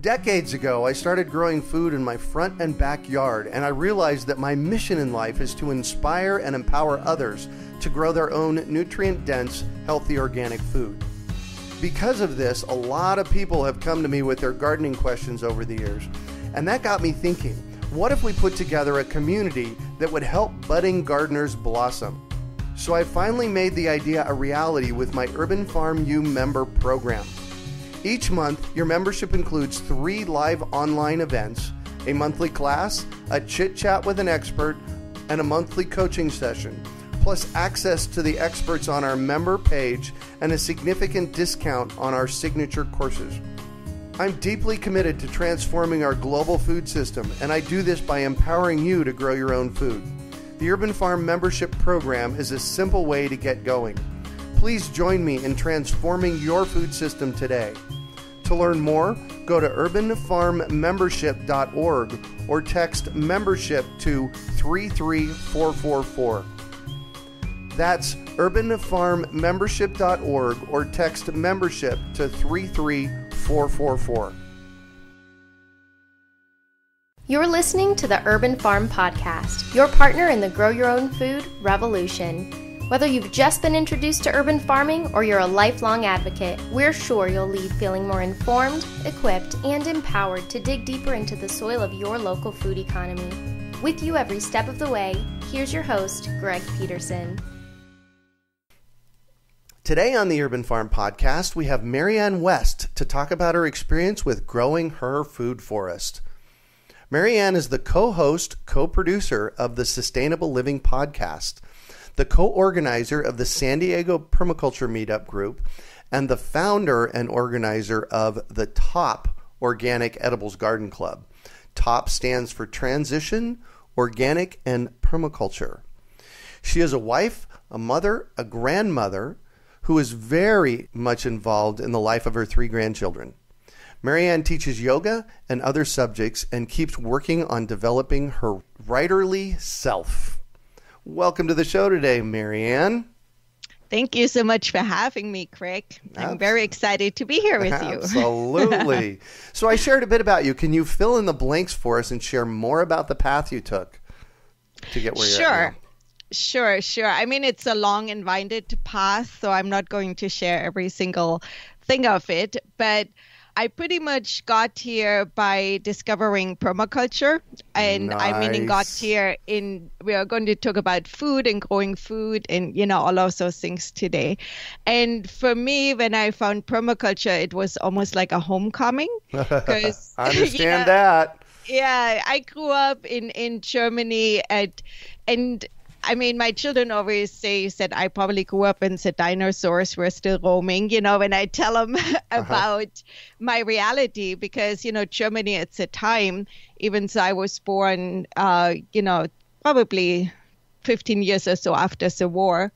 Decades ago, I started growing food in my front and backyard, and I realized that my mission in life is to inspire and empower others to grow their own nutrient-dense, healthy organic food. Because of this, a lot of people have come to me with their gardening questions over the years, and that got me thinking, what if we put together a community that would help budding gardeners blossom? So I finally made the idea a reality with my Urban Farm U member program. Each month, your membership includes 3 live online events, a monthly class, a chit-chat with an expert, and a monthly coaching session, plus access to the experts on our member page and a significant discount on our signature courses. I'm deeply committed to transforming our global food system, and I do this by empowering you to grow your own food. The Urban Farm membership program is a simple way to get going. Please join me in transforming your food system today. To learn more, go to urbanfarmmembership.org or text membership to 33444. That's urbanfarmmembership.org or text membership to 33444. You're listening to the Urban Farm Podcast, your partner in the Grow Your Own Food revolution. Whether you've just been introduced to urban farming or you're a lifelong advocate, we're sure you'll leave feeling more informed, equipped, and empowered to dig deeper into the soil of your local food economy. With you every step of the way, here's your host, Greg Peterson. Today on the Urban Farm Podcast, we have Marianne West to talk about her experience with growing her food forest. Marianne is the co-host, co-producer of the Sustainable Living Podcast, the co-organizer of the San Diego Permaculture Meetup group, and the founder and organizer of the TOP Organic Edibles Garden Club. TOP stands for Transition, Organic, and Permaculture. She is a wife, a mother, a grandmother, who is very much involved in the life of her 3 grandchildren. Marianne teaches yoga and other subjects and keeps working on developing her writerly self. Welcome to the show today, Marianne. Thank you so much for having me, Craig. I'm very excited to be here with you. Absolutely. So I shared a bit about you. Can you fill in the blanks for us and share more about the path you took to get where you're at now? Sure. I mean, it's a long and winded path, so I'm not going to share every single thing of it, but I pretty much got here by discovering permaculture, and nice. I mean, got here we are going to talk about food and growing food and, all of those things today. And for me, when I found permaculture, it was almost like a homecoming. Because I understand that. Yeah, I grew up in Germany and I mean, my children always said I probably grew up when the dinosaurs were still roaming, when I tell them about my reality, because, Germany at the time, even though I was born, probably 15 years or so after the war,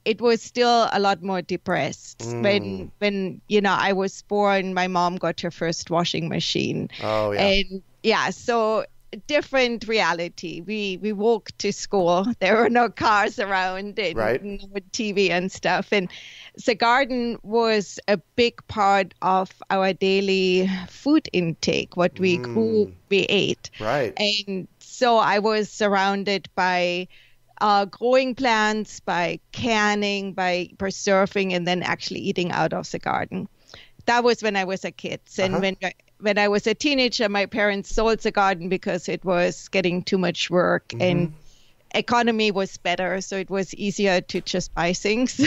it was still a lot more depressed. When I was born, my mom got her first washing machine. Oh, yeah. And so different reality. We walked to school. There were no cars around and no TV and stuff. And the garden was a big part of our daily food intake. What we grew, we ate. Right. And so I was surrounded by growing plants, by canning, by preserving, and then actually eating out of the garden. That was when I was a kid. And when I was a teenager, my parents sold the garden because it was getting too much work and economy was better. So it was easier to just buy things.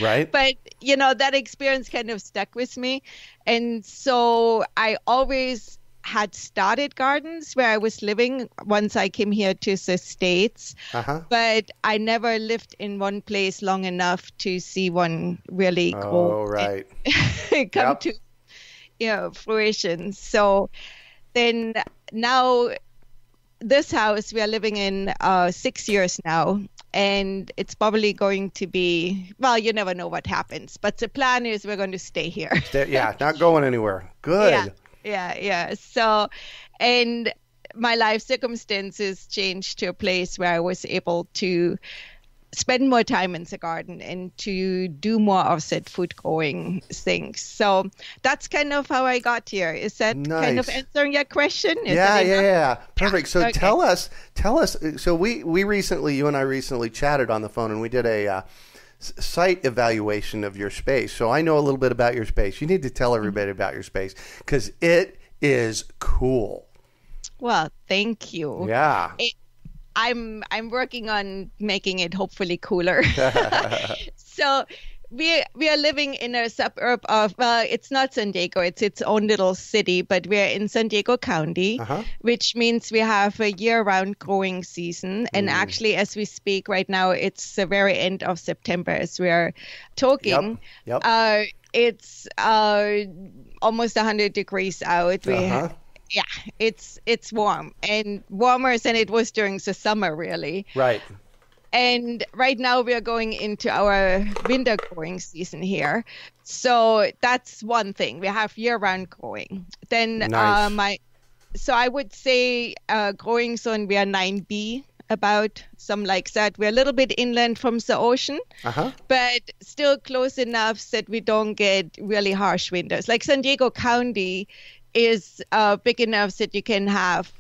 Right. But, that experience kind of stuck with me. And so I always had started gardens where I was living once I came here to the States. But I never lived in one place long enough to see one really grow come to fruition. So then now this house we are living in 6 years now, and it's probably going to be, well, you never know what happens, but the plan is we're going to stay here. Not going anywhere. Good. Yeah. So, and my life circumstances changed to a place where I was able to spend more time in the garden and to do more offset food growing things. So that's kind of how I got here. Is that kind of answering your question? Yeah. Perfect. So tell us, so we recently, you and I recently chatted on the phone, and we did a site evaluation of your space. So I know a little bit about your space. You need to tell everybody about your space because it is cool. Well, thank you. Yeah. I'm working on making it hopefully cooler. So we are living in a suburb of, it's not San Diego, it's its own little city, but we're in San Diego County, which means we have a year-round growing season. And actually, as we speak right now, it's the very end of September as we are talking. Yep. It's almost 100 degrees out. Yeah, it's warm and warmer than it was during the summer, really. Right. And right now we are going into our winter growing season here. So that's one thing. We have year-round growing. Then nice. So I would say growing zone, we are 9B, about some like that. We're a little bit inland from the ocean, but still close enough that we don't get really harsh winters. Like San Diego County is big enough that you can have,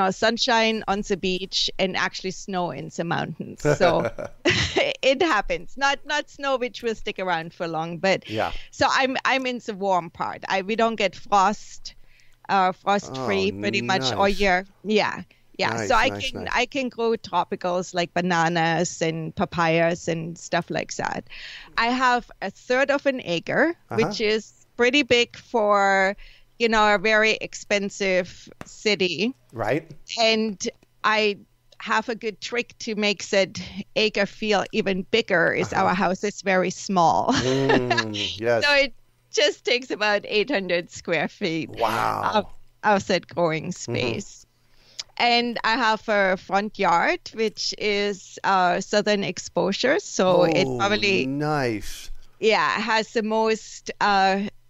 sunshine on the beach and actually snow in the mountains. So it happens. Not snow, which will stick around for long, but yeah. So I'm in the warm part. We don't get frost free pretty much all year. Yeah. Nice, so I can grow tropicals like bananas and papayas and stuff like that. I have a third of an acre, which is pretty big for a very expensive city. Right. And I have a good trick to make that acre feel even bigger is our house is very small. Yes. So it just takes about 800 square feet of that growing space. And I have a front yard, which is southern exposure. So it probably... Nice. Yeah, has the most...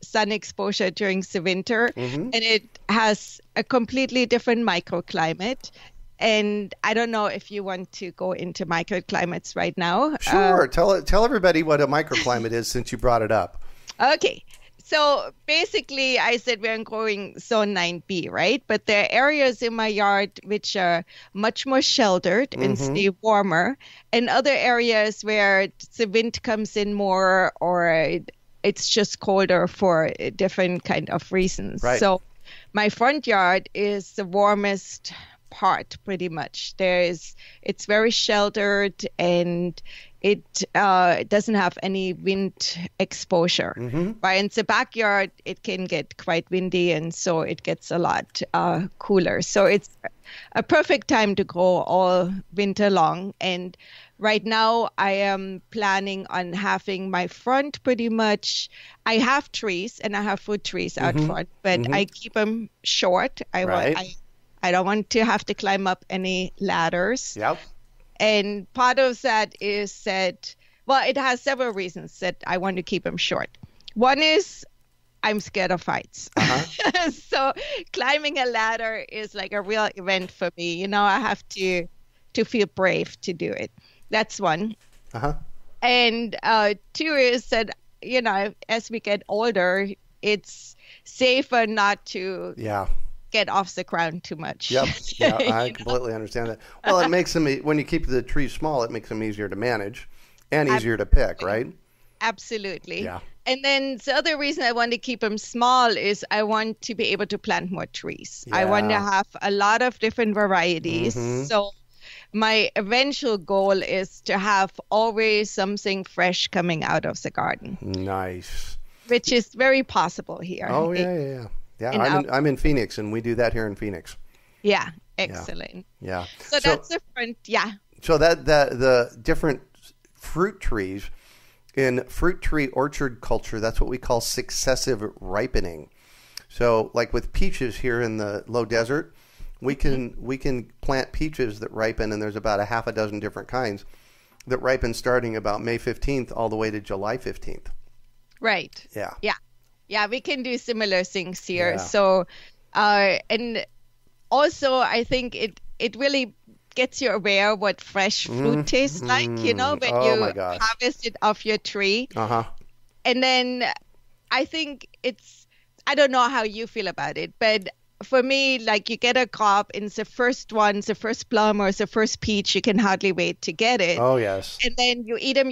sun exposure during the winter, and it has a completely different microclimate. And I don't know if you want to go into microclimates right now. Sure. Tell everybody what a microclimate is since you brought it up. Okay. So basically, I said we're in growing zone 9B, right? But there are areas in my yard which are much more sheltered and stay warmer, and other areas where the wind comes in more or it's just colder for different kind of reasons. Right. So my front yard is the warmest part pretty much. It's very sheltered and it doesn't have any wind exposure. But in the backyard, it can get quite windy and so it gets a lot cooler. So it's a perfect time to grow all winter long. And right now, I am planning on having my front pretty much. I have trees and I have fruit trees out front, but I keep them short. I don't want to have to climb up any ladders. Yep. And part of that is that, well, it has several reasons that I want to keep them short. One is I'm scared of heights. So climbing a ladder is like a real event for me. I have to feel brave to do it. That's one. And two is that, as we get older, it's safer not to get off the ground too much. Yep. Yeah, I completely understand that. Well, it makes them, when you keep the trees small, it makes them easier to manage and easier to pick, right? Absolutely. Yeah. And then the other reason I want to keep them small is I want to be able to plant more trees. I want to have a lot of different varieties. So my eventual goal is to have always something fresh coming out of the garden. Nice. Which is very possible here. Oh, yeah. Yeah, I'm in Phoenix, and we do that here in Phoenix. Yeah, excellent. Yeah. So that's the front, So the different fruit trees, in fruit tree orchard culture, that's what we call successive ripening. So like with peaches here in the low desert, we can plant peaches that ripen, and there's about a half a dozen different kinds that ripen starting about May 15th all the way to July 15th. Right. Yeah, we can do similar things here. Yeah. So, and also I think it really gets you aware what fresh fruit tastes like, when you harvest it off your tree. And then I think I don't know how you feel about it, but for me, like you get a crop and it's the first one, it's the first plum or it's the first peach, you can hardly wait to get it. Oh, yes. And then you eat them.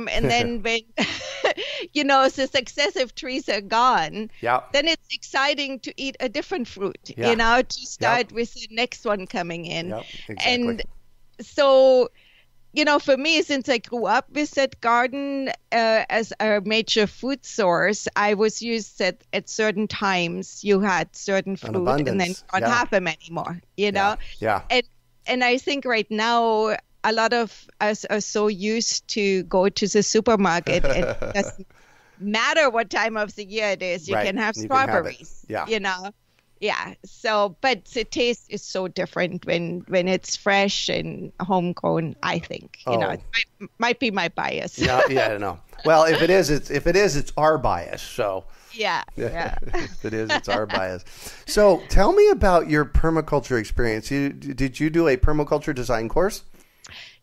And then when, the successive trees are gone, then it's exciting to eat a different fruit, to start with the next one coming in. Yep, exactly. And so, for me, since I grew up with that garden as a major food source, I was used that at certain times you had certain fruit and then you don't have them anymore, Yeah. And I think right now, a lot of us are so used to go to the supermarket. It doesn't matter what time of the year it is. You can have strawberries, Yeah. So, but the taste is so different when it's fresh and homegrown. I think it might be my bias. No. Well, if it is, it's our bias. So. Yeah. If it is, it's our bias. So, tell me about your permaculture experience. Did you do a permaculture design course?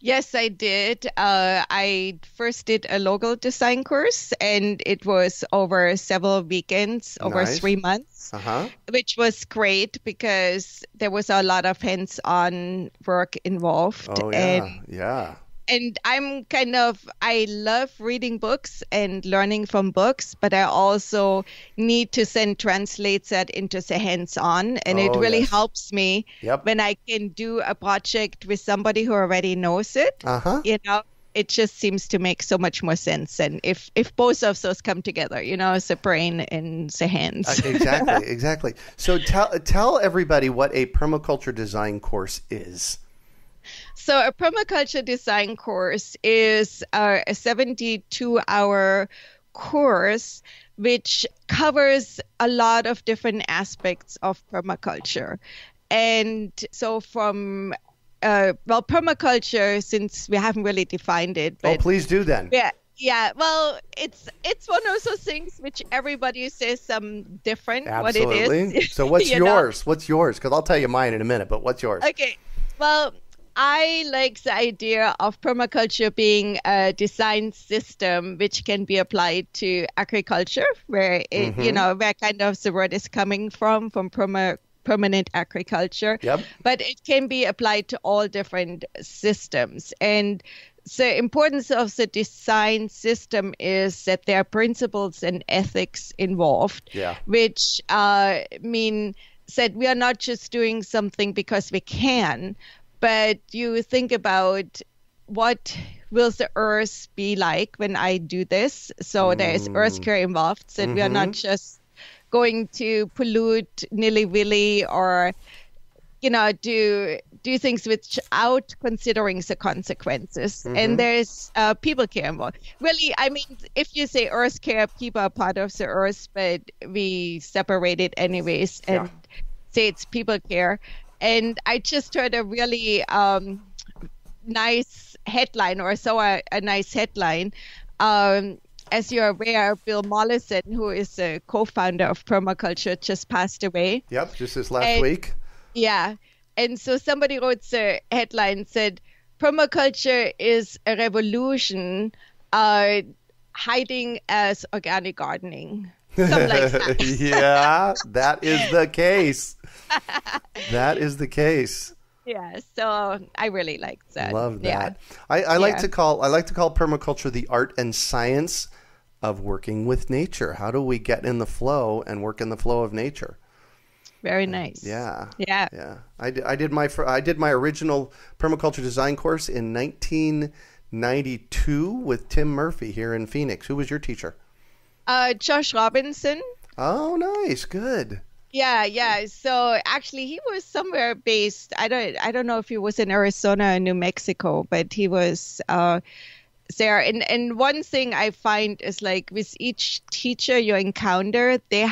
Yes, I did. I first did a local design course, and it was over several weekends, over 3 months, which was great because there was a lot of hands-on work involved. Oh, And I love reading books and learning from books, but I also need to then translate that into the hands-on. And it really helps me when I can do a project with somebody who already knows it. It just seems to make so much more sense. And if both of those come together, the brain and the hands. Exactly. So tell everybody what a permaculture design course is. So a permaculture design course is a 72-hour course which covers a lot of different aspects of permaculture. And so from, permaculture, since we haven't really defined it. But, please do then. Yeah, well, it's one of those things which everybody says different Absolutely. What it is. So what's yours? What's yours? Because I'll tell you mine in a minute, but what's yours? Okay, well, I like the idea of permaculture being a design system which can be applied to agriculture, where it, where kind of the word is coming from permanent agriculture. But it can be applied to all different systems. And the importance of the design system is that there are principles and ethics involved, which mean that we are not just doing something because we can, but you think about what will the earth be like when I do this? So there is earth care involved, so we are not just going to pollute nilly-willy or, do things without considering the consequences. And there's people care involved. Really, I mean, if you say earth care, people are part of the earth, but we separate it anyways and say it's people care. And I just heard a really nice headline, or saw a nice headline. As you're aware, Bill Mollison, who is a co-founder of permaculture, just passed away. Yep, just this last week. Yeah. And so somebody wrote the headline, said, permaculture is a revolution hiding as organic gardening. Something like that. Yeah, that is the case. That is the case. Yeah, so I really like that. Love that. I like to call permaculture the art and science of working with nature. How do we get in the flow and work in the flow of nature? Very nice. Yeah. I did my original permaculture design course in 1992 with Tim Murphy here in Phoenix. Who was your teacher? Josh Robinson. Oh, nice. Good. Yeah. So actually, he was somewhere based. I don't know if he was in Arizona or New Mexico, but he was there. And one thing I find is, like, with each teacher you encounter, they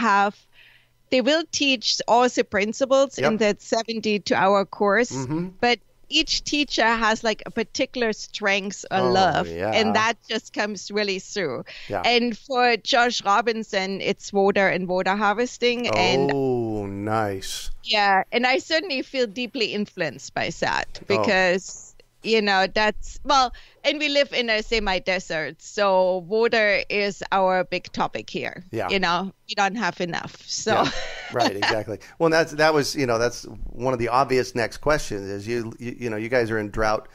will teach all the principles in that 72-hour course, but each teacher has like a particular strength or love, yeah. and that just comes really through. Yeah. And for Josh Robinson, it's water and water harvesting. Oh, nice. Yeah, and I certainly feel deeply influenced by that because that's, well, and we live in a semi-desert, so water is our big topic here. Yeah. We don't have enough. So yeah. Right, exactly. Well, that's one of the obvious next questions is you guys are in drought,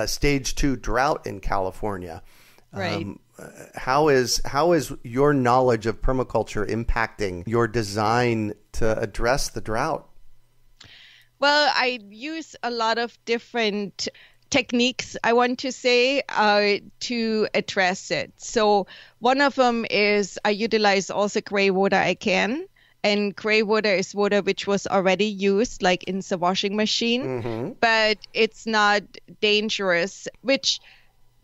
stage 2 drought in California. Right. How is your knowledge of permaculture impacting your design to address the drought? Well, I use a lot of different techniques, I want to say, to address it. So one of them is I utilize all the gray water I can. And gray water is water which was already used, like in the washing machine, but it's not dangerous, which,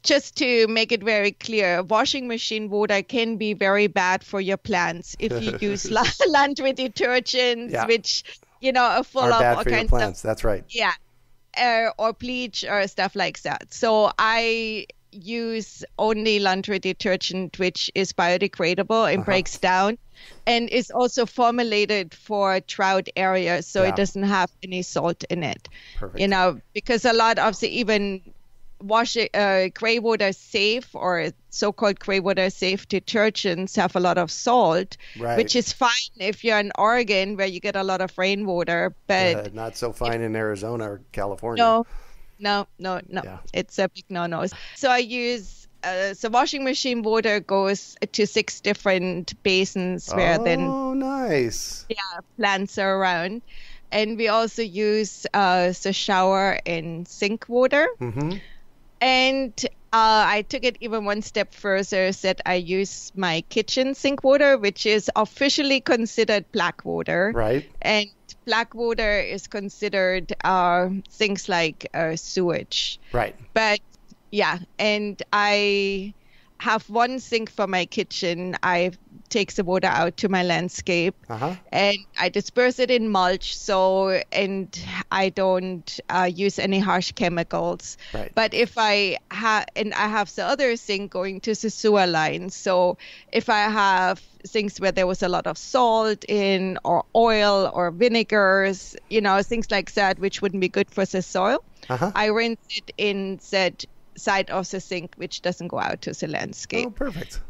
just to make it very clear, washing machine water can be very bad for your plants if you use laundry detergents, which, are full are of bad all for kinds your plants. That's right. Yeah. Or bleach or stuff like that. So I use only laundry detergent which is biodegradable and breaks down, and is also formulated for drought areas, so it doesn't have any salt in it. Perfect. Because a lot of the even gray water safe or so-called gray water safe detergents have a lot of salt, which is fine if you're in Oregon where you get a lot of rainwater, but not so fine in Arizona or California. No. Yeah. It's a big no-no. So I use so washing machine water goes to 6 different basins where nice. Plants are around. And we also use the shower and sink water. And I took it even one step further, said I use my kitchen sink water, which is officially considered black water. Right. And black water is considered things like sewage. Right. But and I have one sink for my kitchen. I take the water out to my landscape and I disperse it in mulch. And I don't use any harsh chemicals. Right. But if I have the other sink going to the sewer line. So if I have things where there was a lot of salt in, or oil or vinegars, things like that, which wouldn't be good for the soil, I rinse it in that side of the sink, which doesn't go out to the landscape. Oh, perfect.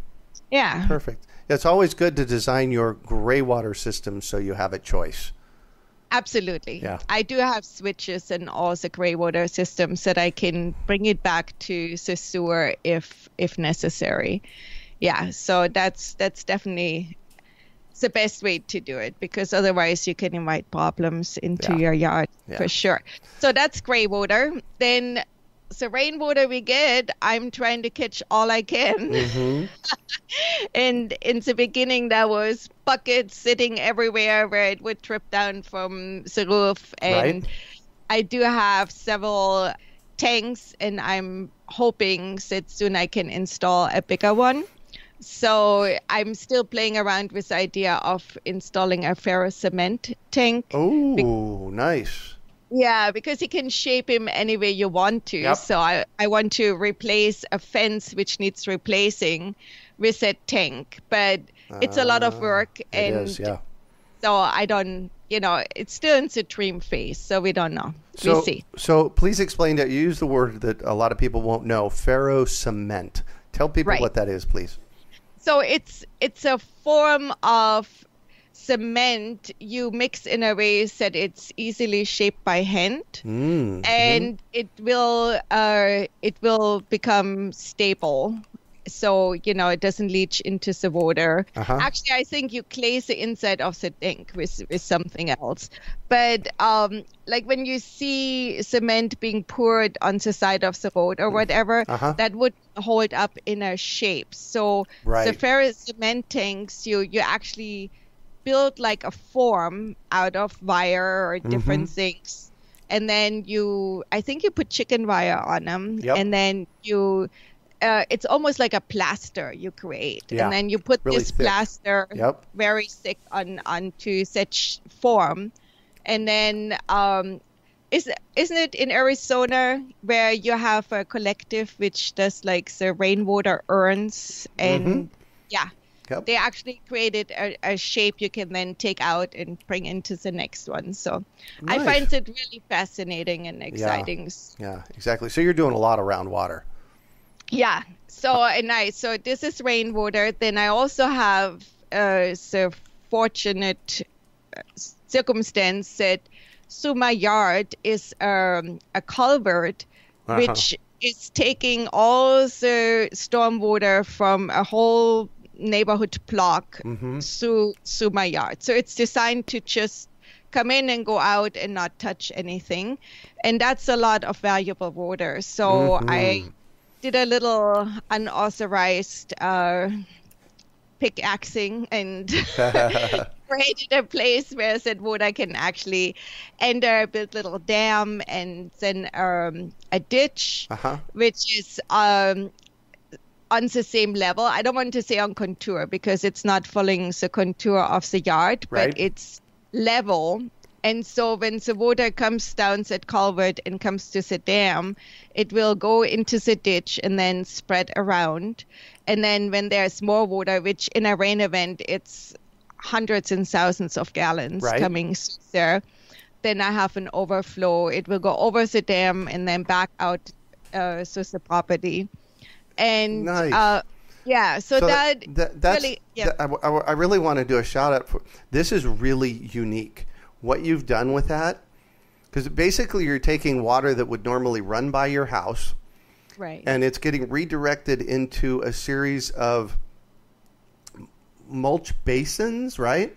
Yeah. Perfect. It's always good to design your gray water system so you have a choice. Absolutely. Yeah. I do have switches in all the gray water systems that I can bring it back to the sewer if necessary. Yeah. So that's definitely the best way to do it, because otherwise you can invite problems into your yard for sure. So that's gray water. Then the rainwater we get, I'm trying to catch all I can. And in the beginning, there was buckets sitting everywhere where it would drip down from the roof. And I do have several tanks, and I'm hoping that soon I can install a bigger one. So I'm still playing around with the idea of installing a ferrous cement tank. Oh, nice. Yeah, because you can shape him any way you want to. Yep. So I want to replace a fence which needs replacing with a tank. But it's a lot of work. And it is, yeah. So I don't, it's still in the dream phase. So we don't know. We'll see. So please explain that. You use the word that a lot of people won't know, ferro cement. Tell people what that is, please. So it's a form of cement you mix in a way that it's easily shaped by hand, and it will become stable. So, it doesn't leach into the water. Actually, I think you glaze the inside of the tank with something else. But like when you see cement being poured on the side of the road or whatever, that would hold up in a shape. So the ferrous cement tanks, you actually build like a form out of wire or different things. And then I think you put chicken wire on them. And then it's almost like a plaster you create. And then you put really this thick plaster very thick onto such form. And then Isn't it in Arizona where you have a collective which does like the rainwater urns and yeah, Yep. they actually created a shape you can then take out and bring into the next one. So Nice. I find it really fascinating and exciting. Yeah, exactly. So you're doing a lot around water. Yeah. So this is rainwater. Then I also have the fortunate circumstance that through my yard is a culvert, which is taking all the stormwater from a whole neighborhood block through my yard. So it's designed to just come in and go out and not touch anything. And that's a lot of valuable water. So I did a little unauthorized pickaxing and created a place where that water can actually enter, build a little dam, and then a ditch, which is on the same level. I don't want to say on contour because it's not following the contour of the yard, Right. but it's level. And so when the water comes down that culvert and comes to the dam, it will go into the ditch and then spread around. And then when there's more water, which in a rain event, it's hundreds and thousands of gallons Right. coming through there, then I have an overflow. It will go over the dam and then back out to the property. And Nice. yeah, so that's really, yeah. I really want to do a shout out for this. Is really unique what you've done with that, because basically you're taking water that would normally run by your house, Right. and it's getting redirected into a series of mulch basins, right?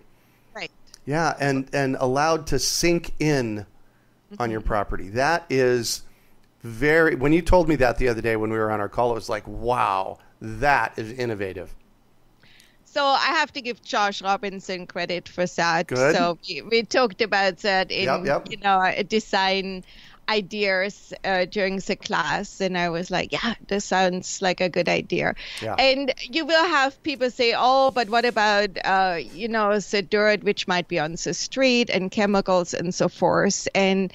Right. Yeah, and allowed to sink in on your property. That is very, when you told me that the other day when we were on our call, it was like, wow, that is innovative. So I have to give Josh Robinson credit for that. Good. So we talked about that in design ideas during the class, and I was like, yeah, this sounds like a good idea. Yeah. And you will have people say, oh, but what about the dirt which might be on the street and chemicals and so forth, and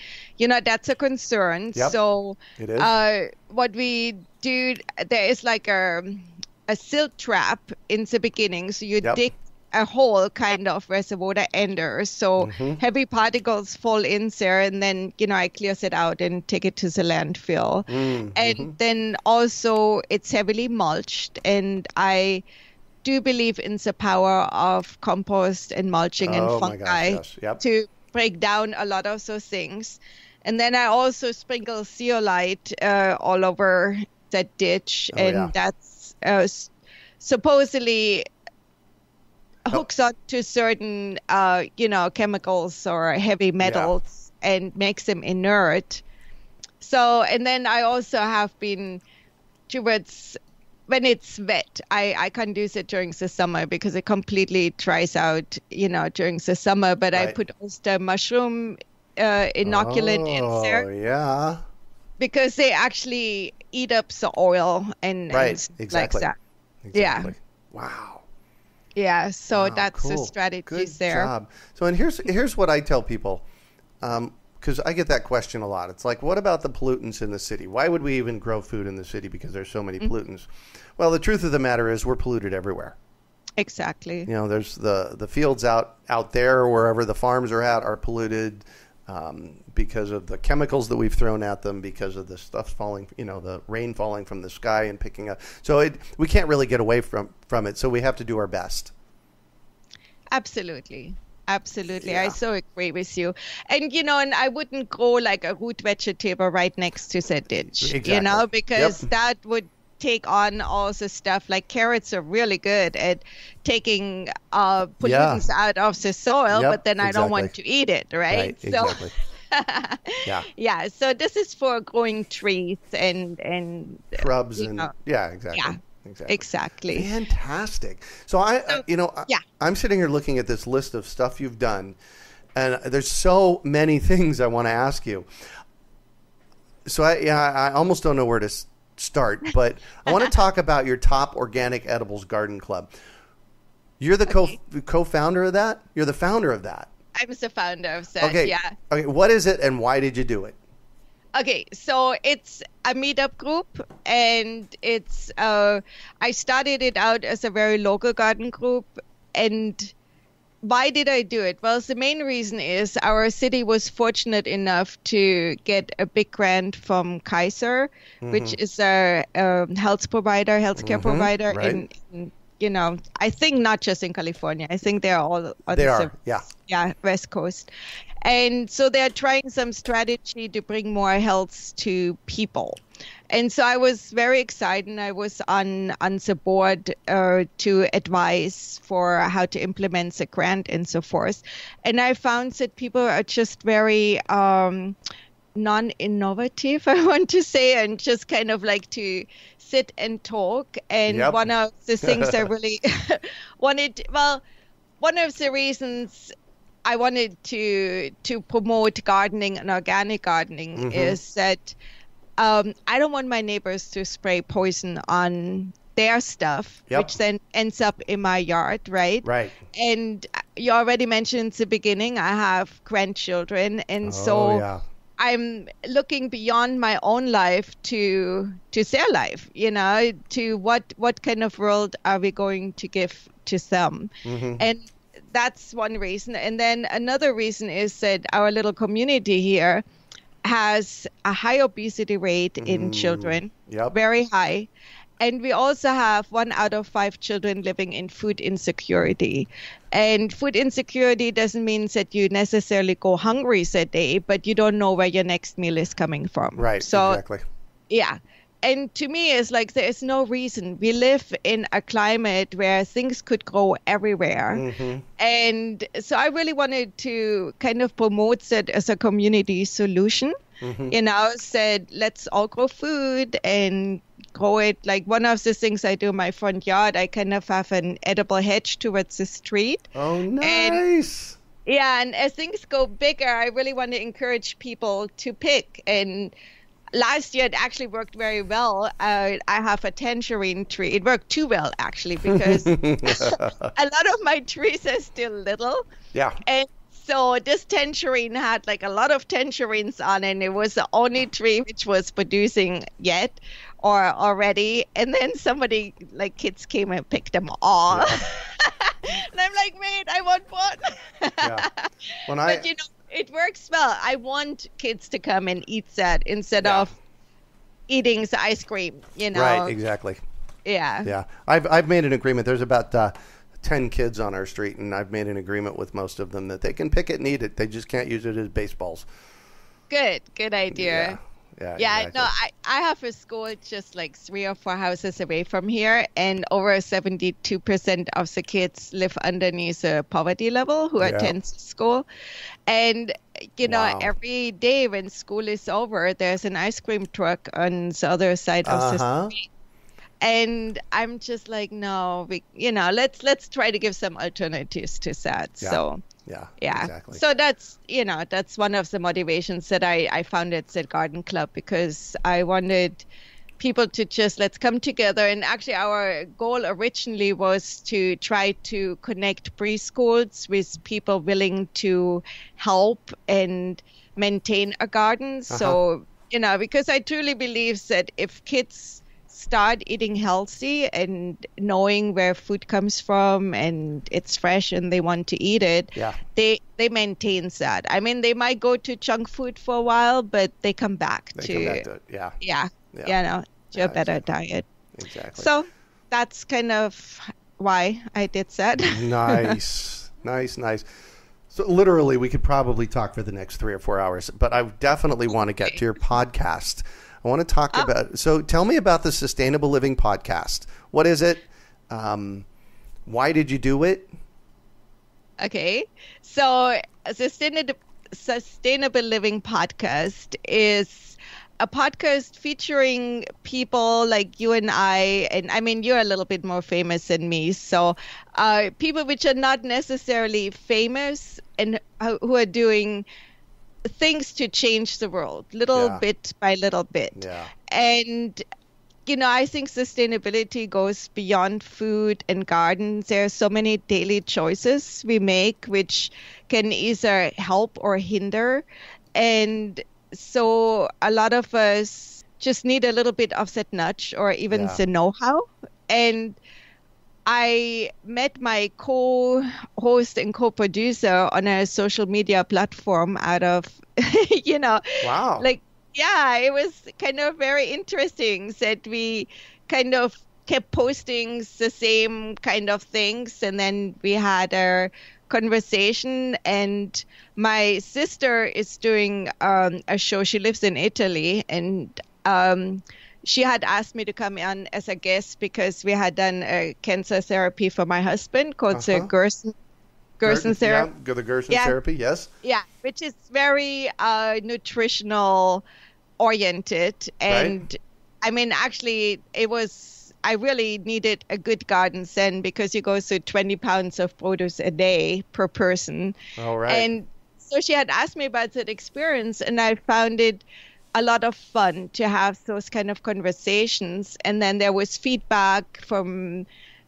that's a concern. Yep. So It is. what we do, there is like a silt trap in the beginning. So you Yep. dig a hole kind of where the water enters. So heavy particles fall in there, and then, I clear it out and take it to the landfill. And then also it's heavily mulched. And I do believe in the power of compost and mulching and Oh my fungi gosh, yes. Yep. to break down a lot of those things. And then I also sprinkle zeolite all over that ditch, and that's supposedly hooks on to certain, chemicals or heavy metals and makes them inert. So, and then I also have been towards, when it's wet, I can't use it during the summer because it completely dries out, during the summer. But I Right. put oyster mushroom inoculant in there. Oh, yeah. Because they actually eat up the oil and Exactly. like that. Exactly. Wow. Yeah, so Wow, that's the cool. strategies Good there. job. So, and here's what I tell people, because I get that question a lot. It's like, what about the pollutants in the city? Why would we even grow food in the city because there's so many pollutants? Well, the truth of the matter is we're polluted everywhere. Exactly. There's the fields out there or wherever the farms are at are polluted because of the chemicals that we've thrown at them, because of the stuff falling, the rain falling from the sky and picking up. So we can't really get away from it. So we have to do our best. Absolutely. Absolutely. Yeah. I so agree with you. And, and I wouldn't grow like a root vegetable right next to the ditch, Exactly. because that would take on all the stuff. Like carrots are really good at taking pollutants out of the soil, but then I don't want to eat it, right? So, exactly. Yeah. So this is for growing trees and Shrubs and exactly. Yeah. Exactly. Fantastic. So I'm sitting here looking at this list of stuff you've done, and there's so many things I want to ask you. So I almost don't know where to start, but I want to talk about your Top Organic Edibles Garden Club. You're the co-founder of that? You're the founder of that. I'm the founder of that. Okay. Yeah. Okay. What is it, and why did you do it? Okay, so it's a meetup group, and it's I started it out as a very local garden group. And why did I do it? Well, the main reason is our city was fortunate enough to get a big grant from Kaiser, which is a healthcare provider right. in I think not just in California. I think they're all on the West Coast. And so they're trying some strategy to bring more health to people. And so I was very excited. I was on the board to advise for how to implement the grant and so forth. And I found that people are just very non-innovative, I want to say, and just kind of like to sit and talk. And one of the things I really wanted, one of the reasons I wanted to promote gardening and organic gardening is that I don't want my neighbors to spray poison on their stuff, which then ends up in my yard, right? Right. And you already mentioned at the beginning, I have grandchildren, and I'm looking beyond my own life to their life, to what kind of world are we going to give to them? And that's one reason. And then another reason is that our little community here has a high obesity rate in children, very high. And we also have 1 out of 5 children living in food insecurity. And food insecurity doesn't mean that you necessarily go hungry that day, but you don't know where your next meal is coming from. Right, so, exactly. Yeah. And to me, it's like there is no reason. We live in a climate where things could grow everywhere. And so I really wanted to kind of promote that as a community solution. Said, let's all grow food and grow it. Like one of the things I do in my front yard, I kind of have an edible hedge towards the street. Oh, nice. And as things go bigger, I really want to encourage people to pick. And last year, it actually worked very well. I have a tangerine tree. It worked too well, actually, because a lot of my trees are still little. Yeah. And so this tangerine had like a lot of tangerines on it, and it was the only tree which was producing yet or already. And then somebody, like kids came and picked them all. Yeah. And I'm like, wait, I want one. But it works well. I want kids to come and eat that instead of eating the ice cream, Right, exactly. Yeah. Yeah. I've made an agreement. There's about 10 kids on our street, and I've made an agreement with most of them that they can pick it and eat it. They just can't use it as baseballs. Good idea. Yeah, exactly. No, I have a school just like 3 or 4 houses away from here, and over 72% of the kids live underneath the poverty level who attend school. And, every day when school is over, there's an ice cream truck on the other side of the street. And I'm just like, no, let's try to give some alternatives to that. Yeah. So, exactly. So that's one of the motivations that I founded the Garden Club, because I wanted people to just let's come together. And actually, our goal originally was to try to connect preschools with people willing to help and maintain a garden. So, because I truly believe that if kids start eating healthy and knowing where food comes from and it's fresh and they want to eat it, they maintain that. I mean, they might go to junk food for a while, but they come back to it. To a better diet. Exactly. So that's kind of why I did that. Nice. So literally, we could probably talk for the next 3 or 4 hours, but I definitely want to get to your podcast. I want to talk about, so tell me about the Sustainable Living Podcast. What is it? Why did you do it? Okay. So Sustainable Living Podcast is a podcast featuring people like you and I, and I mean, you're a little bit more famous than me. So people which are not necessarily famous and who are doing things to change the world little bit by little bit. And I think sustainability goes beyond food and gardens. There are so many daily choices we make which can either help or hinder. And so a lot of us just need a little bit of that nudge or even the know-how. And I met my co-host and co-producer on a social media platform out of, Wow. It was kind of very interesting that we kind of kept posting the same kind of things. And then we had a conversation, and my sister is doing a show. She lives in Italy, and she had asked me to come on as a guest because we had done a cancer therapy for my husband called the Gerson therapy. Yeah, the Gerson therapy, yes. Yeah, which is very nutritional oriented. And right. I mean, actually, I really needed a good garden then because you go through 20 pounds of produce a day per person. All right. And so she had asked me about that experience, and I found it a lot of fun to have those kind of conversations. And then there was feedback from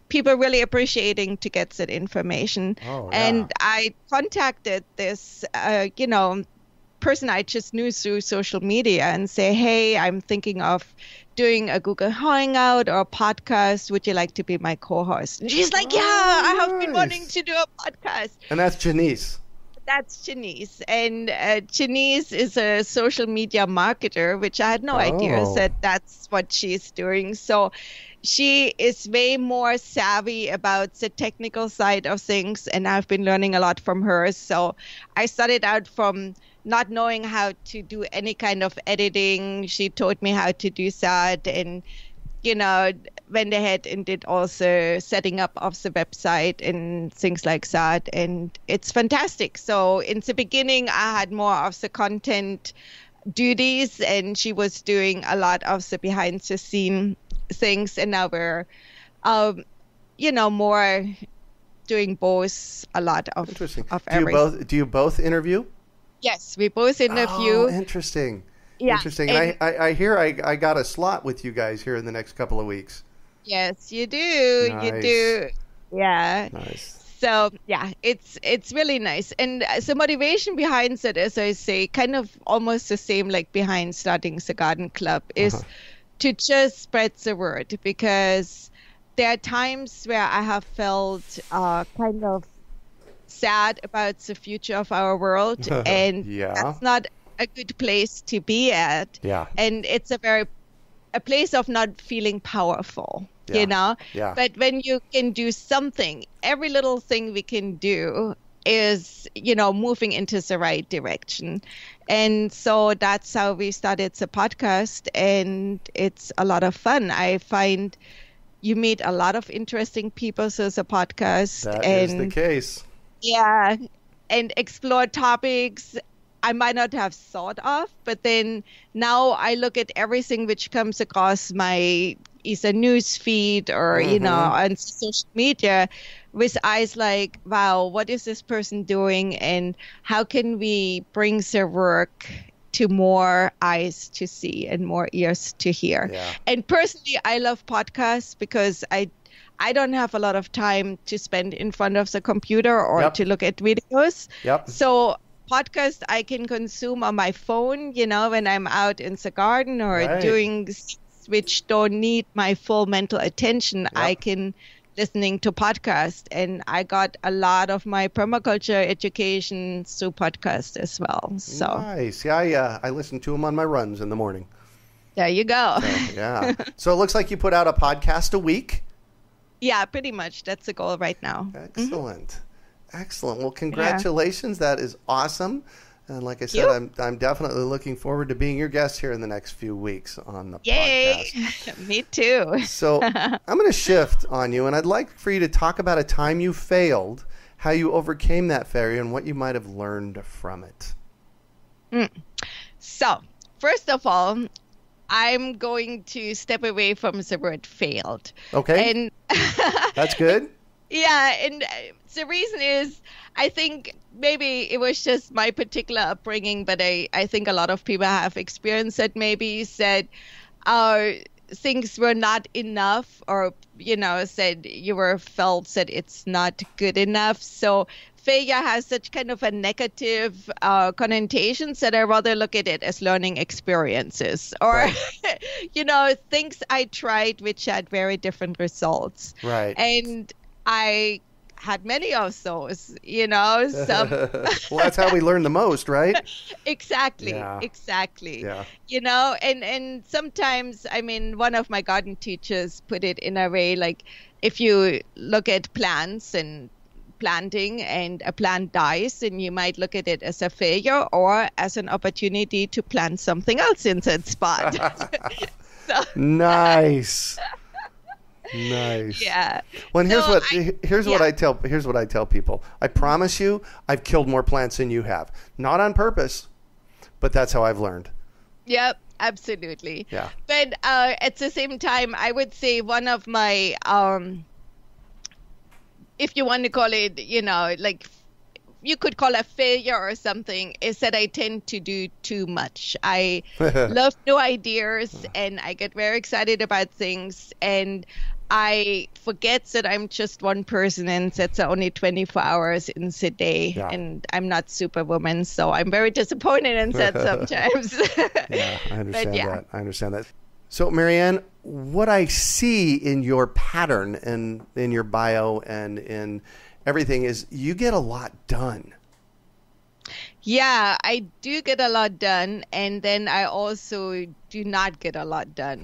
people really appreciating to get that information. Oh, yeah. And I contacted this, person I just knew through social media and say, hey, I'm thinking of doing a Google Hangout or a podcast. Would you like to be my co-host? And she's like, I have been wanting to do a podcast. And that's Janice. That's Janice. And Janice is a social media marketer, which I had no idea that that's what she's doing. So she is way more savvy about the technical side of things, and I've been learning a lot from her. So I started out from not knowing how to do any kind of editing. She taught me how to do that, and went ahead and did also setting up of the website and things like that. And it's fantastic. So in the beginning, I had more of the content duties, and she was doing a lot of the behind the scene things. And now we're, more doing both, a lot of everything. Do you both interview? Yes, we both interview. Oh, interesting. Yeah. Interesting. And I hear I got a slot with you guys here in the next couple of weeks. Yes, you do. Nice. You do. Yeah. Nice. So, yeah, it's really nice. And the motivation behind it, as I say, kind of almost the same like behind starting the garden club, is to just spread the word, because there are times where I have felt kind of sad about the future of our world, and that's not a good place to be at. Yeah. And it's a place of not feeling powerful, Yeah. But when you can do something, every little thing we can do is, moving into the right direction. And so that's how we started the podcast, and it's a lot of fun. I find you meet a lot of interesting people through the podcast. That is the case. Yeah, and explore topics I might not have thought of, but then now I look at everything which comes across my either news feed or, on social media with eyes like, wow, what is this person doing? And how can we bring their work to more eyes to see and more ears to hear? Yeah. And personally, I love podcasts because I don't have a lot of time to spend in front of the computer or to look at videos. Yep. So podcast I can consume on my phone, when I'm out in the garden or doing things which don't need my full mental attention. Yep. I can listening to podcasts, and I got a lot of my permaculture education through podcasts as well. So nice. Yeah, I listen to them on my runs in the morning. There you go. So it looks like you put out a podcast a week. Yeah, pretty much. That's the goal right now. Excellent. Excellent. Well, congratulations. Yeah. That is awesome. And like I said, I'm definitely looking forward to being your guest here in the next few weeks on the podcast. Me too. So I'm going to shift on you, and I'd like for you to talk about a time you failed, how you overcame that failure, and what you might have learned from it. So first of all, I'm going to step away from the word failed. Okay. And that's good. Yeah. And the reason is, I think maybe it was just my particular upbringing, but I think a lot of people have experienced it. Maybe said things were not enough, or, said felt that it's not good enough. So failure has such kind of a negative connotations that I rather look at it as learning experiences, or, right. Things I tried which had very different results. Right. And I had many of those, some. Well, that's how we learn the most, right? Exactly. Yeah. Exactly. Yeah. And sometimes, one of my garden teachers put it in a way, like, if you look at plants and planting and a plant dies, and you might look at it as a failure or as an opportunity to plant something else in that spot. Nice. Nice. Yeah. Well, and here's what I tell people. I promise you, I've killed more plants than you have. Not on purpose, but that's how I've learned. Yep, absolutely. Yeah. But at the same time, I would say one of my if you want to call it, like you could call a failure or something, is that I tend to do too much. I love new ideas, and I get very excited about things, and I forget that I'm just one person, and that's only 24 hours in the day, and I'm not Superwoman, so I'm very disappointed in that sometimes. Yeah, I understand that. I understand that. So, Marianne, what I see in your pattern and in your bio and in everything is you get a lot done. Yeah, I do get a lot done, and then I also do not get a lot done.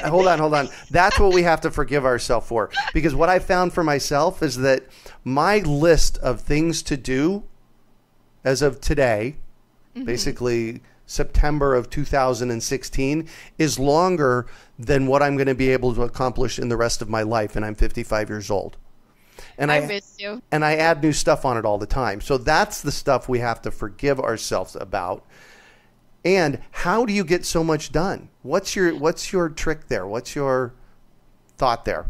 Hold on. That's what we have to forgive ourselves for. Because what I found for myself is that my list of things to do as of today, basically September of 2016, is longer than what I'm going to be able to accomplish in the rest of my life, and I'm 55 years old. And I miss you. And I add new stuff on it all the time. So that's the stuff we have to forgive ourselves about. And how do you get so much done? What's your trick there? What's your thought there?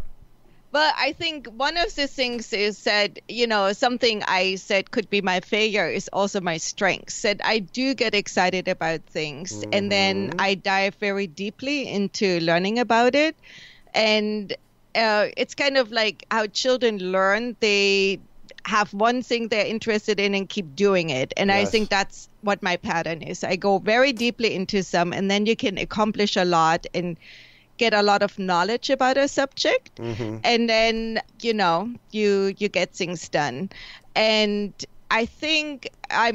Well, I think one of the things is that, something I said could be my failure is also my strength. That I do get excited about things, and then I dive very deeply into learning about it. And it's kind of like how children learn. They have one thing they're interested in and keep doing it. And I think that's what my pattern is. I go very deeply into some, and then you can accomplish a lot and get a lot of knowledge about a subject. And then, you get things done. And I think, I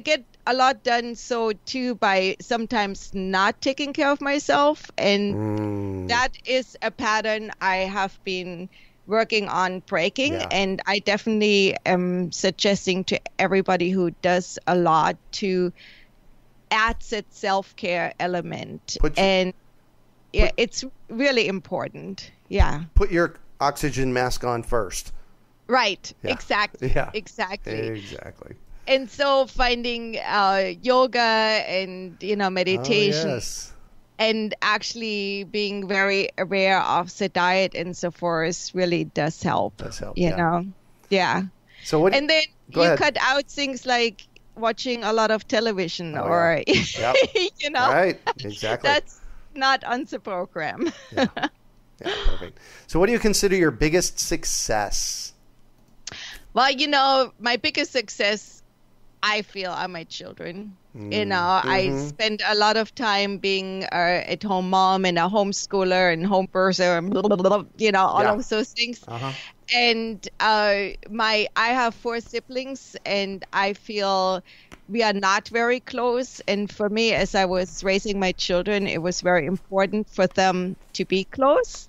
get a lot done too by sometimes not taking care of myself, and that is a pattern I have been working on breaking. And I definitely am suggesting to everybody who does a lot to add that self-care element. It's really important. Put your oxygen mask on first. Right. Exactly. Exactly. And so finding yoga and, meditation, and actually being very aware of the diet and so forth really does help. Yeah. So what? And then you cut out things like watching a lot of television or, Right. Exactly. That's not on the program. Yeah, perfect. So what do you consider your biggest success? Well, my biggest success, I feel, are my children. I spend a lot of time being at home mom and a homeschooler and home person, all of those things. And I have 4 siblings, and I feel we are not very close. And for me, as I was raising my children, it was very important for them to be close.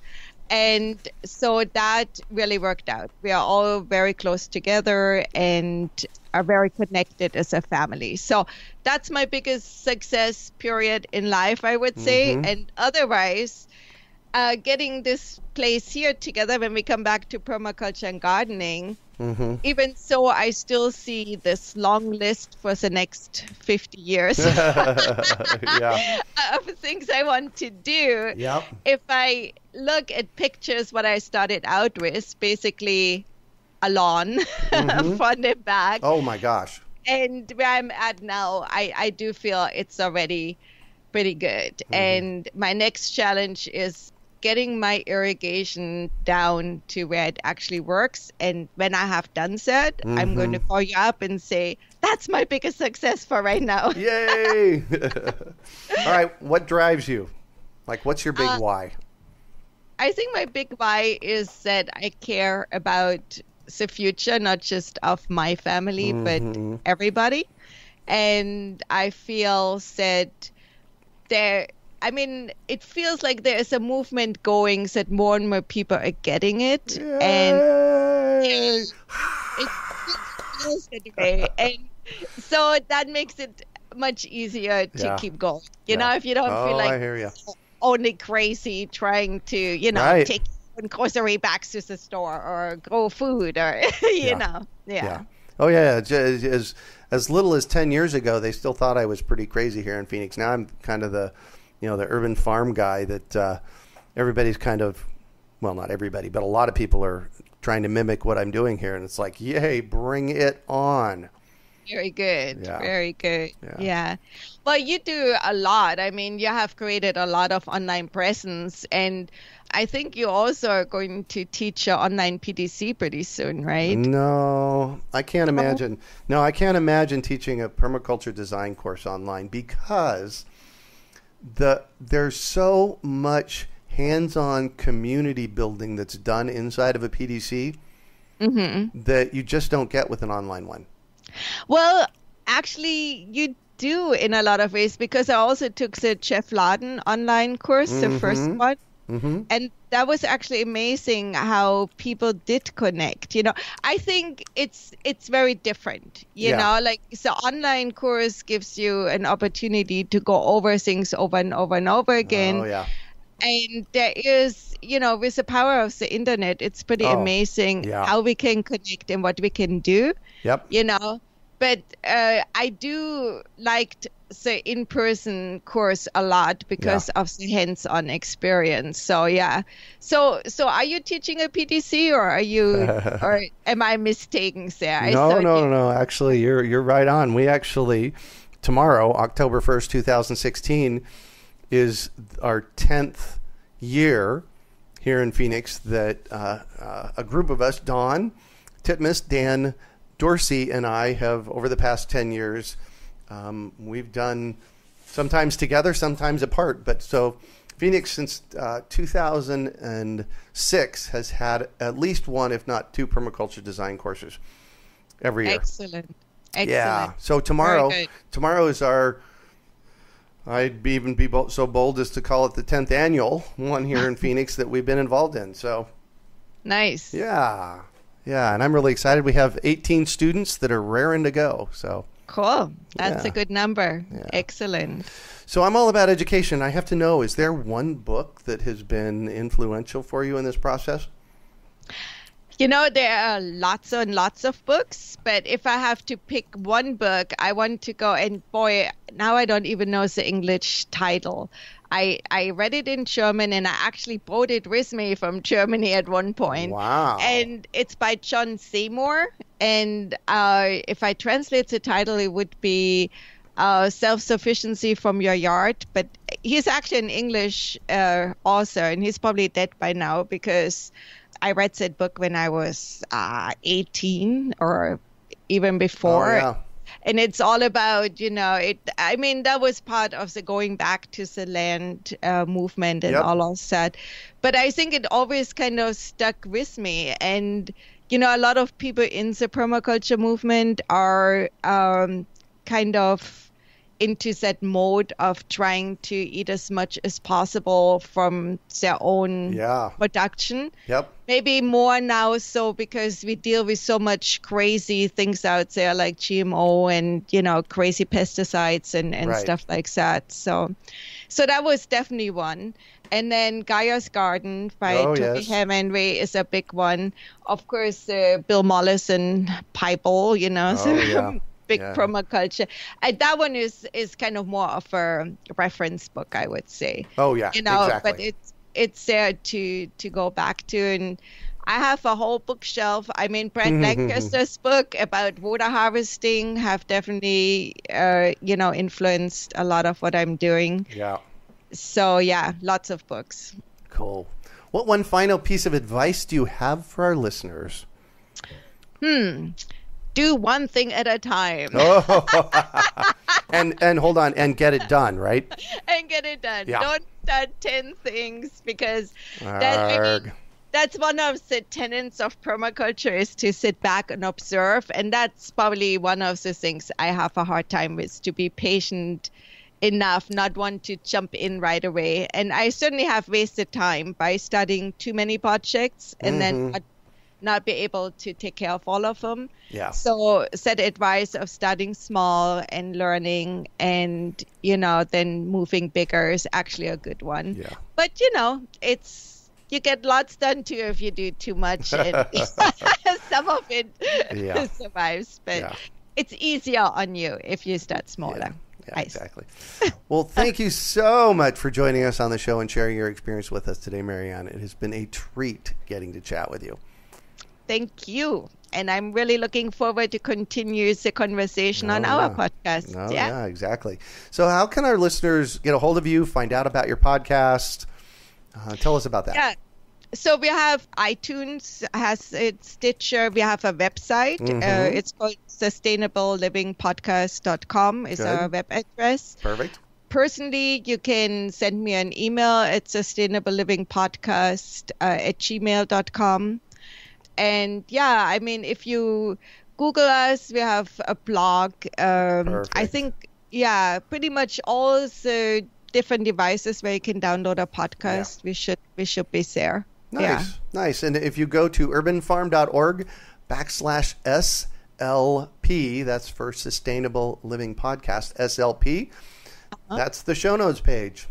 And so that really worked out. We are all very close together and are very connected as a family. So that's my biggest success period in life, I would say. And otherwise, getting this place here together when we come back to permaculture and gardening, even so, I still see this long list for the next 50 years of things I want to do. If I look at pictures, what I started out with, basically a lawn, front and back. Oh my gosh. And where I'm at now, I do feel it's already pretty good. And my next challenge is getting my irrigation down to where it actually works. And when I have done that, I'm going to call you up and say, that's my biggest success for right now. Yay! All right, what drives you? Like, what's your big why? I think my big why is that I care about the future, not just of my family, but everybody. And I feel that it feels like there is a movement going that more and more people are getting it. Yay! And it feels that way. And so that makes it much easier to keep going. You know, if you don't feel like I hear you. Only crazy trying to, take grocery bags to the store or grow food or, you know. Yeah. Oh, yeah. As little as 10 years ago, they still thought I was pretty crazy here in Phoenix. Now I'm kind of the urban farm guy that everybody's kind of, well, not everybody, but a lot of people are trying to mimic what I'm doing here. And it's like, yay, bring it on. Very good. Yeah. Very good. Yeah. Well, you do a lot. I mean, you have created a lot of online presence, and I think you also are going to teach your online PDC pretty soon, right? No, I can't imagine. No, I can't imagine teaching a permaculture design course online because there's so much hands-on community building that's done inside of a PDC that you just don't get with an online one. Well, actually, you do in a lot of ways, because I also took the Jeff Laden online course, the first one. And that was actually amazing how people did connect. I think it's very different. You know, like the online course gives you an opportunity to go over things over and over and over again. Oh, yeah. And there is, with the power of the internet, it's pretty amazing how we can connect and what we can do. Yep. But I do liked the in-person course a lot because of the hands-on experience. So yeah. So are you teaching a PDC, or are you, or am I mistaken there? No. Actually, you're right on. We actually, tomorrow, October 1st, 2016, is our 10th year here in Phoenix that a group of us, Dawn Titmus, Dan Dorsey, and I have, over the past 10 years, we've done sometimes together, sometimes apart. But so Phoenix since 2006 has had at least one, if not two, permaculture design courses every year. Excellent. Yeah. So tomorrow is our, I'd even be so bold as to call it the 10th annual one here in Phoenix that we've been involved in. So nice. Yeah. Yeah, and I'm really excited. We have 18 students that are raring to go. So cool. That's a good number. Yeah. Excellent. So I'm all about education. I have to know, is there one book that has been influential for you in this process? There are lots and lots of books, but if I have to pick one book, I want to go, and boy, now I don't even know the English title. I read it in German, and I actually brought it with me from Germany at one point. Wow. And it's by John Seymour. And if I translate the title, it would be Self-Sufficiency from Your Yard. But he's actually an English author, and he's probably dead by now, because I read that book when I was 18 or even before. Oh, yeah. And it's all about, that was part of the going back to the land movement and all of that. But I think it always kind of stuck with me. And, a lot of people in the permaculture movement are kind of into that mode of trying to eat as much as possible from their own production. Yep. Maybe more now, so because we deal with so much crazy things out there like GMO and, crazy pesticides and stuff like that. So that was definitely one. And then Gaia's Garden by Toby Hemingway is a big one. Of course, Bill Mollison Bible, big permaculture. That one is kind of more of a reference book, I would say. Oh yeah, exactly. But it's there to go back to. And I have a whole bookshelf. I mean, Brent Lancaster's book about water harvesting have definitely, influenced a lot of what I'm doing. Yeah. So yeah, lots of books. Cool. What one final piece of advice do you have for our listeners? Do one thing at a time. Oh. and hold on, and get it done, right? And get it done. Yeah. Don't start 10 things, because Arrgh. that's one of the tenets of permaculture, is to sit back and observe. And that's probably one of the things I have a hard time with, to be patient enough, not want to jump in right away. And I certainly have wasted time by studying too many projects and then not be able to take care of all of them. Yeah. So set advice of starting small and learning, and, then moving bigger is actually a good one. Yeah. But, you get lots done too if you do too much, and some of it survives, but it's easier on you if you start smaller. Yeah, exactly. Well, thank you so much for joining us on the show and sharing your experience with us today, Marianne. It has been a treat getting to chat with you. Thank you. And I'm really looking forward to continue the conversation on our podcast. Yeah, exactly. So how can our listeners get a hold of you, find out about your podcast? Tell us about that. Yeah. So we have iTunes, has it, Stitcher. We have a website. It's called sustainablelivingpodcast.com is our web address. Perfect. Personally, you can send me an email at sustainablelivingpodcast@gmail.com. And if you Google us, we have a blog. I think, pretty much all the different devices where you can download a podcast, we should be there. Nice. And if you go to urbanfarm.org/SLP, that's for Sustainable Living Podcast, SLP, that's the show notes page.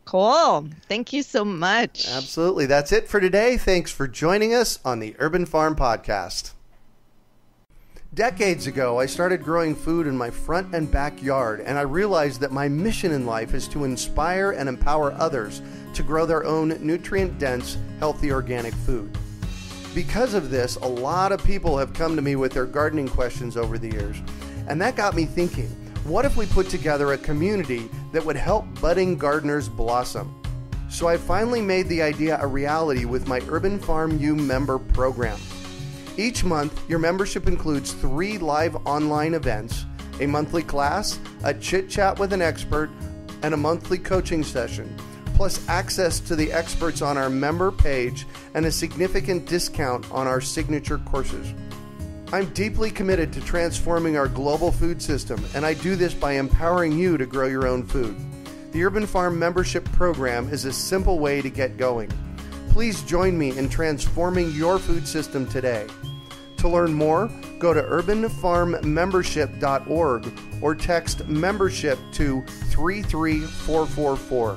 Cool. Thank you so much. Absolutely. That's it for today. Thanks for joining us on the Urban Farm Podcast. Decades ago, I started growing food in my front and backyard, and I realized that my mission in life is to inspire and empower others to grow their own nutrient-dense, healthy organic food. Because of this, a lot of people have come to me with their gardening questions over the years, and that got me thinking, what if we put together a community that would help budding gardeners blossom? So I finally made the idea a reality with my Urban Farm U member program. Each month, your membership includes 3 live online events, a monthly class, a chit-chat with an expert, and a monthly coaching session, plus access to the experts on our member page and a significant discount on our signature courses. I'm deeply committed to transforming our global food system, and I do this by empowering you to grow your own food. The Urban Farm membership program is a simple way to get going. Please join me in transforming your food system today. To learn more, go to urbanfarmmembership.org or text membership to 33444.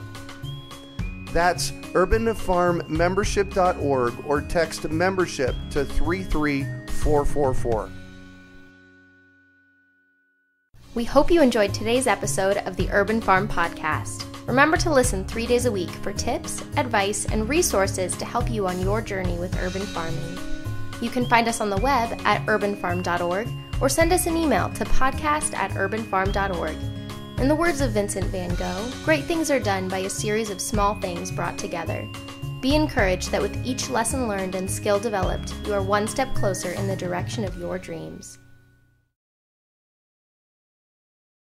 That's urbanfarmmembership.org or text membership to 33444. We hope you enjoyed today's episode of the Urban Farm Podcast. Remember to listen 3 days a week for tips, advice, and resources to help you on your journey with urban farming. You can find us on the web at urbanfarm.org or send us an email to podcast@urbanfarm.org. In the words of Vincent van Gogh, great things are done by a series of small things brought together. Be encouraged that with each lesson learned and skill developed, you are one step closer in the direction of your dreams.